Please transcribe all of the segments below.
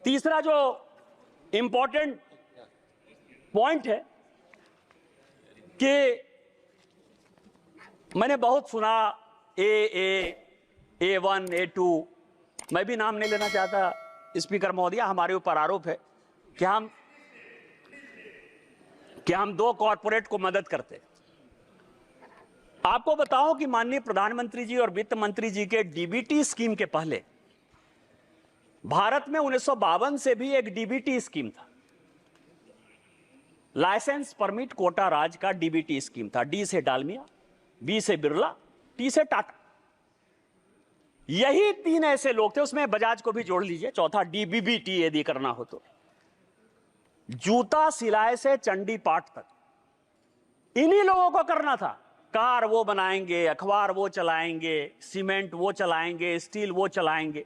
तीसरा जो important point है कि मैंने बहुत सुना A1, A2, मैं भी नाम नहीं लेना चाहता स्पीकर महोदय, हमारे ऊपर आरोप है कि हम दो कॉरपोरेट को मदद करते। आपको बताऊं कि माननीय प्रधानमंत्री जी और वित्त मंत्री जी के डीबीटी स्कीम के पहले भारत में 1952 से भी एक डीबीटी स्कीम था, लाइसेंस परमिट कोटा राज का डीबीटी स्कीम था। डी से डालमिया, बी से बिरला, टी से टाटा, यही तीन ऐसे लोग थे, उसमें बजाज को भी जोड़ लीजिए, चौथा डीबीबीटी यदि करना हो तो। जूता सिलाई से चंडी पाठ तक इन्हीं लोगों को करना था। कार वो बनाएंगे, अखबार वो चलाएंगे, सीमेंट वो चलाएंगे, स्टील वो चलाएंगे।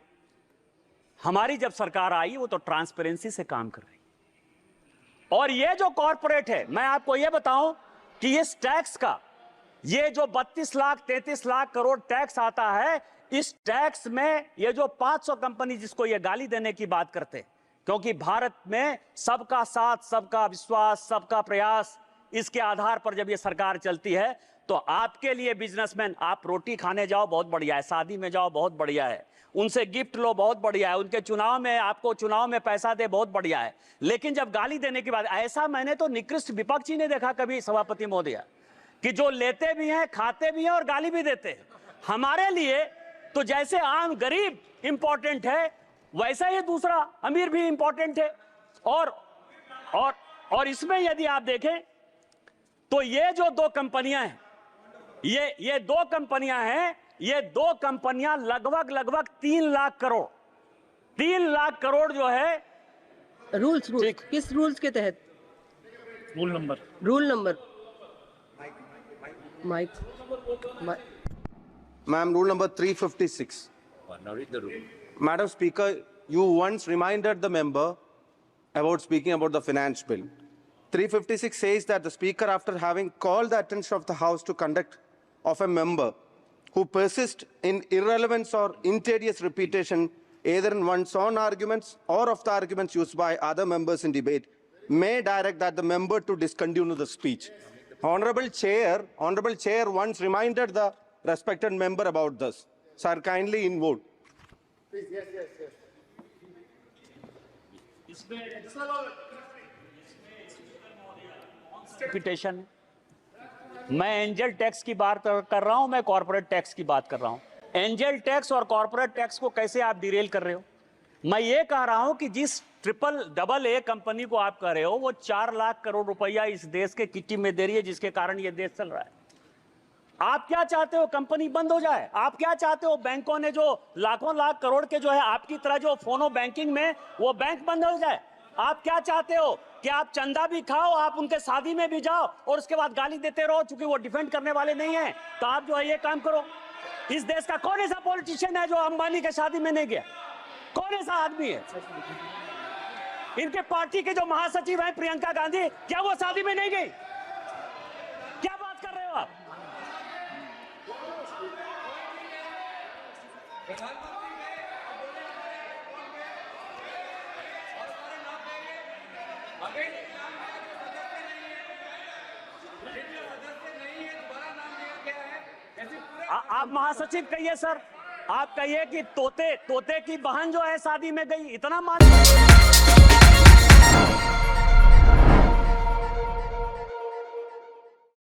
हमारी जब सरकार आई वो तो ट्रांसपेरेंसी से काम कर रही। और ये जो कॉरपोरेट है, मैं आपको ये बताऊं कि इस टैक्स का ये जो 32 लाख 33 लाख करोड़ टैक्स आता है, इस टैक्स में ये जो 500 कंपनी जिसको ये गाली देने की बात करते, क्योंकि भारत में सबका साथ, सबका विश्वास, सबका प्रयास, इसके आधार पर जब ये सरकार चलती है, तो आपके लिए बिजनेसमैन, आप रोटी खाने जाओ बहुत बढ़िया है, शादी में जाओ बहुत बढ़िया है, उनसे गिफ्ट लो बहुत बढ़िया है, उनके चुनाव में आपको चुनाव में पैसा दे बहुत बढ़िया है। लेकिन जब गाली देने की बात, ऐसा मैंने तो निकृष्ट विपक्ष ही नहीं देखा कभी सभापति महोदय, कि जो लेते भी हैं, खाते भी हैं और गाली भी देते हैं। हमारे लिए तो जैसे आम गरीब इंपॉर्टेंट है, वैसा ही दूसरा अमीर भी इंपॉर्टेंट है। और इसमें यदि आप देखें तो ये जो दो कंपनियां हैं, ये दो कंपनियां हैं, ये दो कंपनियां लगभग 3 लाख करोड़ जो है। रूल्स किस रूल्स के तहत? रूल नंबर माइक Ma'am, rule number 356. Now read the rule. Madam Speaker, you once reminded the member about speaking about the finance bill. 356 says that the Speaker, after having called the attention of the House to conduct of a member who persists in irrelevance or interious repetition, either in one's own arguments or of the arguments used by other members in debate, may direct that the member to discontinue the speech. Honorable Chair once reminded the respected member about this. Sir, kindly in vote. Repetition, मैं angel tax की बात कर रहा हूं, मैं corporate tax की बात कर रहा हूं। एंजल टैक्स और कॉर्पोरेट टैक्स को कैसे आप डिरेल कर रहे हो? मैं ये कह रहा हूं कि जिस AA कंपनी को आप कह रहे हो, वो 4 लाख करोड़ रुपया इस देश के किट्टी में दे रही है, जिसके कारण ये देश चल रहा है। आप क्या चाहते हो? कंपनी बंद हो जाए? आप क्या चाहते हो? बैंकों ने जो लाखों लाख करोड़ के जो है आपकी तरह जो फोनो बैंकिंग में, वो बैंक बंद हो जाए? आप क्या चाहते हो कि आप चंदा भी खाओ, आप उनके शादी में भी जाओ और उसके बाद गाली देते रहो, चूंकि वो डिफेंड करने वाले नहीं है? तो आप जो है ये काम करो। इस देश का कौन ऐसा पॉलिटिशियन है जो अंबानी के शादी में नहीं गया? कौन ऐसा आदमी है? इनके पार्टी के जो महासचिव है प्रियंका गांधी, क्या वो शादी में नहीं गई? क्या बात कर रहे हो आप? आप महासचिव कहिए सर, आप कहिए कि तोते की बहन जो है शादी में गई, इतना मान